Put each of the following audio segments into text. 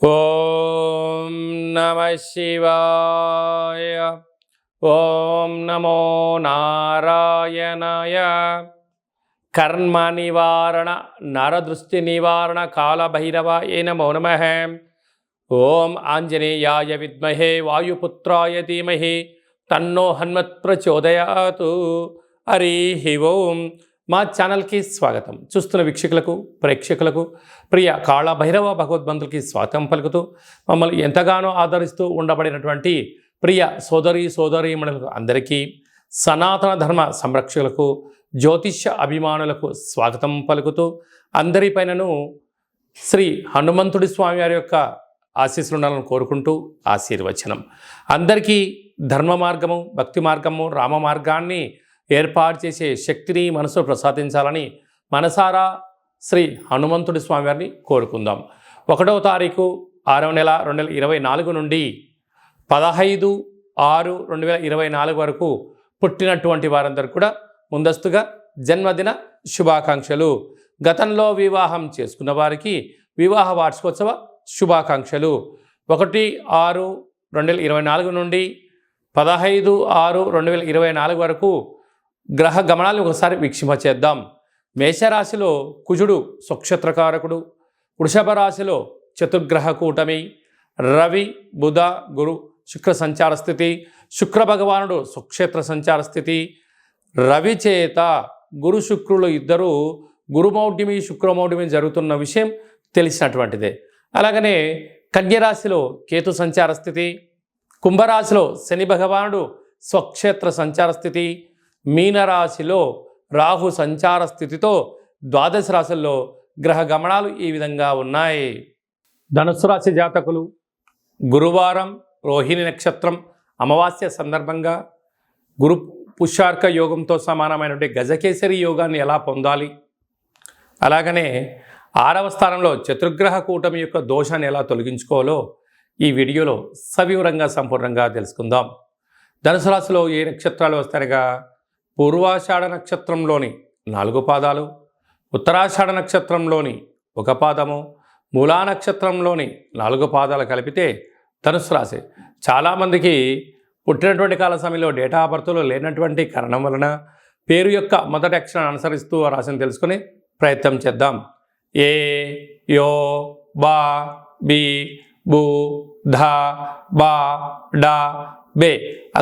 ఓం నమ శివాయ. ఓం నమో నారాయణాయ. కర్మ నివారణ నరదృష్టి నివారణ కాళభైరవాయ నమో నమః. ఓం ఆంజనేయాయ విద్మహే వాయుపుత్రాయ ధీమహి తన్నో హనుమత్ ప్రచోదయాతు. హరి ఓం. మా ఛానల్కి స్వాగతం. చూస్తున్న వీక్షకులకు ప్రేక్షకులకు ప్రియ కాళభైరవ భగవద్బంధులకి స్వాగతం పలుకుతూ మమ్మల్ని ఎంతగానో ఆదరిస్తూ ఉండబడినటువంటి ప్రియ సోదరీమణులకు అందరికీ, సనాతన ధర్మ సంరక్షకులకు, జ్యోతిష్య అభిమానులకు స్వాగతం పలుకుతూ అందరిపైనను శ్రీ హనుమంతుడి స్వామి వారి యొక్క ఆశీస్సులు ఉండాలని కోరుకుంటూ ఆశీర్వచనం. అందరికీ ధర్మ మార్గము, భక్తి మార్గము, రామ మార్గాన్ని ఏర్పాటు చేసే శక్తిని మనసు ప్రసాదించాలని మనసారా శ్రీ హనుమంతుడి స్వామి వారిని కోరుకుందాం. 1వ తారీఖు 6వ నెల 2024 నుండి 15/6/2024 వరకు పుట్టినటువంటి వారందరూ కూడా ముందస్తుగా జన్మదిన శుభాకాంక్షలు. గతంలో వివాహం చేసుకున్న వారికి వివాహ వార్షికోత్సవ శుభాకాంక్షలు. 1/6/2024 నుండి 15/6/2024 వరకు గ్రహ గమనాలను ఒకసారి వీక్షింపచేద్దాం. మేషరాశిలో కుజుడు స్వక్షేత్రకారకుడు, వృషభ రాశిలో చతుర్గ్రహ కూటమి, రవి బుధ గురు శుక్ర సంచార స్థితి, శుక్ర భగవానుడు స్వక్షేత్ర సంచార స్థితి. రవి చేత గురు శుక్రులు ఇద్దరు గురుమౌఢ్యమి శుక్రమౌఢ్యమి జరుగుతున్న విషయం తెలిసినటువంటిదే. అలాగనే కన్యరాశిలో కేతు సంచార స్థితి, కుంభరాశిలో శని భగవానుడు స్వక్షేత్ర సంచార స్థితి, మీనరాశిలో రాహు సంచార స్థితితో ద్వాదశ రాశుల్లో గ్రహ గమనాలు ఈ విధంగా ఉన్నాయి. ధనుస్సు రాశి జాతకులు గురువారం రోహిణి నక్షత్రం అమావాస్య సందర్భంగా గురు పుష్యార్క యోగంతో సమానమైనటువంటి గజకేసరి యోగాన్ని ఎలా పొందాలి, అలాగనే 6వ స్థానంలో చతుర్గ్రహ కూటమి యొక్క దోషాన్ని ఎలా తొలగించుకోవాలో ఈ వీడియోలో సవివరంగా సంపూర్ణంగా తెలుసుకుందాం. ధనుసు రాశిలో ఏ నక్షత్రాలు వస్తాయనగా పూర్వాషాఢ నక్షత్రంలోని 4 పాదాలు, ఉత్తరాషాఢ నక్షత్రంలోని 1 పాదము, మూలా నక్షత్రంలోని 4 పాదాలు కలిపితే ధనుసు రాశి. చాలామందికి పుట్టినటువంటి కాల సమయంలో డేటా ఆఫ్ బర్త్లో లేనటువంటి కారణం వలన పేరు యొక్క మొదటి అక్షరాన్ని అనుసరిస్తూ ఆ రాశిని తెలుసుకుని ప్రయత్నం చేద్దాం. ఏ, యో, బా, బి, బు, ధ, బా, డా, బే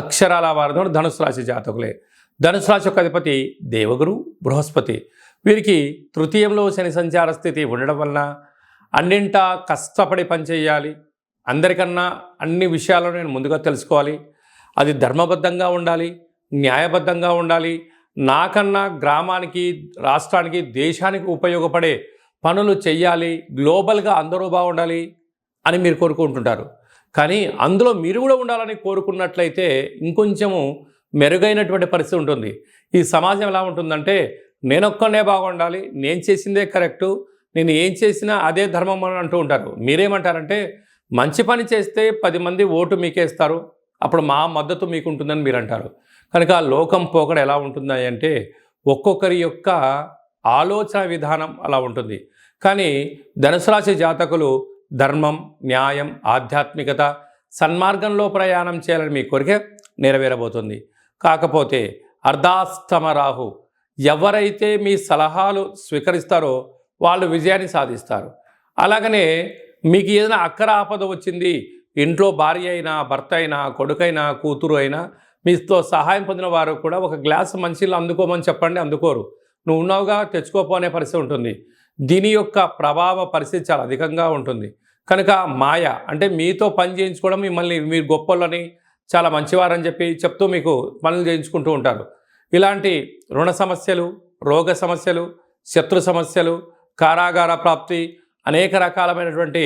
అక్షరాల వారితో ధనుసు రాశి జాతకులే. ధనుసు రాశి యొక్క అధిపతి దేవగురు బృహస్పతి. వీరికి తృతీయంలో శని సంచార స్థితి ఉండడం వలన అన్నింటా కష్టపడి పనిచేయాలి, అందరికన్నా అన్ని విషయాలను నేను ముందుగా తెలుసుకోవాలి, అది ధర్మబద్ధంగా ఉండాలి, న్యాయబద్ధంగా ఉండాలి, నాకన్నా గ్రామానికి, రాష్ట్రానికి, దేశానికి ఉపయోగపడే పనులు చెయ్యాలి, గ్లోబల్గా అందరూ బాగుండాలి అని మీరు కోరుకుంటుంటారు. కానీ అందులో మీరు కూడా ఉండాలని కోరుకున్నట్లయితే ఇంకొంచెము మెరుగైనటువంటి పరిస్థితి ఉంటుంది. ఈ సమాజం ఎలా ఉంటుందంటే నేనొక్కనే బాగుండాలి, నేను చేసిందే కరెక్టు, నేను ఏం చేసినా అదే ధర్మం అని అంటూ ఉంటారు. మీరేమంటారంటే మంచి పని చేస్తే 10 మంది ఓటు మీకేస్తారు, అప్పుడు మా మద్దతు మీకు ఉంటుందని మీరు అంటారు. కనుక లోకం పోకడ ఎలా ఉంటుంది అంటే ఒక్కొక్కరి యొక్క ఆలోచన విధానం అలా ఉంటుంది. కానీ ధనుసు రాశి జాతకులు ధర్మం, న్యాయం, ఆధ్యాత్మికత, సన్మార్గంలో ప్రయాణం చేయాలని మీ కోరిక నెరవేరబోతుంది. కాకపోతే అర్ధాష్టమ రాహు ఎవరైతే మీ సలహాలు స్వీకరిస్తారో వాళ్ళు విజయాన్ని సాధిస్తారు. అలాగనే మీకు ఏదైనా అక్కర ఆపద వచ్చింది, ఇంట్లో భార్య అయినా, భర్త అయినా, కొడుకైనా, కూతురు అయినా మీతో సహాయం పొందిన వారు కూడా ఒక గ్లాసు మంచినీళ్ళు అందుకోమని చెప్పండి, అందుకోరు. నువ్వు ఉన్నావుగా తెచ్చుకోపో అనే పరిస్థితి ఉంటుంది. దీని యొక్క ప్రభావ పరిస్థితి చాలా అధికంగా ఉంటుంది. కనుక మాయ అంటే మీతో పని చేయించుకోవడం, మిమ్మల్ని మీరు గొప్పలని, చాలా మంచివారని చెప్తూ మీకు పనులు చేయించుకుంటూ ఉంటారు. ఇలాంటి రుణ సమస్యలు, రోగ సమస్యలు, శత్రు సమస్యలు, కారాగార ప్రాప్తి, అనేక రకాలమైనటువంటి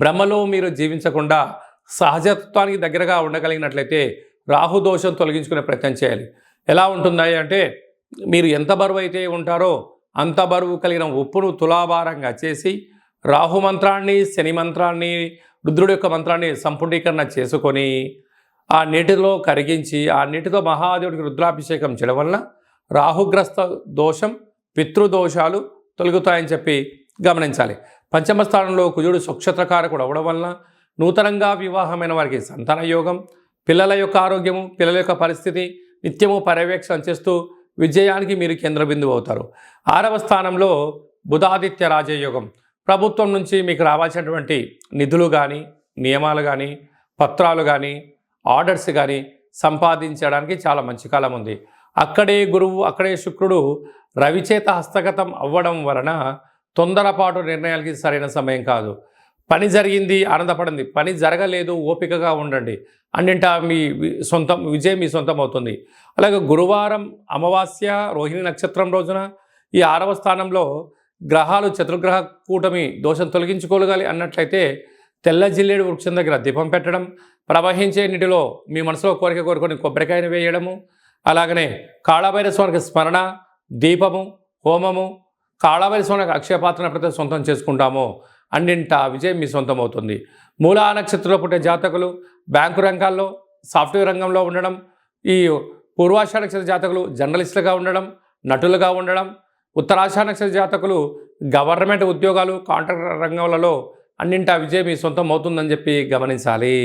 భ్రమలో మీరు జీవించకుండా సహజత్వానికి దగ్గరగా ఉండగలిగినట్లయితే రాహుదోషం తొలగించుకునే ప్రయత్నం చేయాలి. ఎలా ఉంటుందా అంటే మీరు ఎంత బరువు అయితే ఉంటారో అంత బరువు కలిగిన ఉప్పును తులాభారంగా చేసి రాహు మంత్రాన్ని, శని మంత్రాన్ని, రుద్రుడి యొక్క మంత్రాన్ని సంపుటీకరణ చేసుకొని ఆ నీటిలో కరిగించి ఆ నీటితో మహాదేవుడికి రుద్రాభిషేకం చేయడం వలన రాహుగ్రస్త దోషం, పితృదోషాలు తొలగుతాయని చెప్పి గమనించాలి. పంచమ స్థానంలో కుజుడు స్వక్షత్రకారకుడు అవ్వడం వలన నూతనంగా వివాహమైన వారికి సంతాన యోగం, పిల్లల యొక్క ఆరోగ్యము, పిల్లల యొక్క పరిస్థితి నిత్యము పర్యవేక్షణ చేస్తూ విజయానికి మీరు కేంద్ర బిందువు అవుతారు. 6వ స్థానంలో బుధాదిత్య రాజయోగం, ప్రభుత్వం నుంచి మీకు రావాల్సినటువంటి నిధులు కానీ, నియమాలు కానీ, పత్రాలు కానీ, ఆర్డర్స్ కానీ సంపాదించడానికి చాలా మంచి కాలం ఉంది. అక్కడే గురువు, అక్కడే శుక్రుడు రవిచేత హస్తగతం అవ్వడం వలన తొందరపాటు నిర్ణయాలకి సరైన సమయం కాదు. పని జరిగింది ఆనందపడండి, పని జరగలేదు ఓపికగా ఉండండి, అన్నింటా మీ సొంతం విజయం మీ సొంతం అవుతుంది. అలాగే గురువారం అమావాస్య రోహిణి నక్షత్రం రోజున ఈ 6వ స్థానంలో గ్రహాలు చతుర్గ్రహ కూటమి దోషం తొలగించుకోగలి అన్నట్లయితే తెల్ల జిల్లేడు వృక్షం దగ్గర దీపం పెట్టడం, ప్రవహించే నీటిలో మీ మనసులో కోరిక కోరుకొని కొబ్బరికాయను వేయడము, అలాగనే కాళభైరవ స్వామికి స్మరణ, దీపము, హోమము, కాళభైరవ స్వామికి అక్షయపాత్రను ఎప్పుడైతే సొంతం చేసుకుంటామో అన్నింటా విజయం మీ సొంతం అవుతుంది. మూలా నక్షత్రంలో పుట్టే జాతకులు బ్యాంకు రంగాల్లో, సాఫ్ట్వేర్ రంగంలో ఉండడం, ఈ పూర్వాషాఢ నక్షత్ర జాతకులు జర్నలిస్టులుగా ఉండడం, నటులుగా ఉండడం, ఉత్తరాషాఢ నక్షత్ర జాతకులు గవర్నమెంట్ ఉద్యోగాలు, కాంట్రాక్టర్ రంగంలో అన్నింటా విజయం మీ సొంతం అవుతుందని చెప్పి గమనించాలి.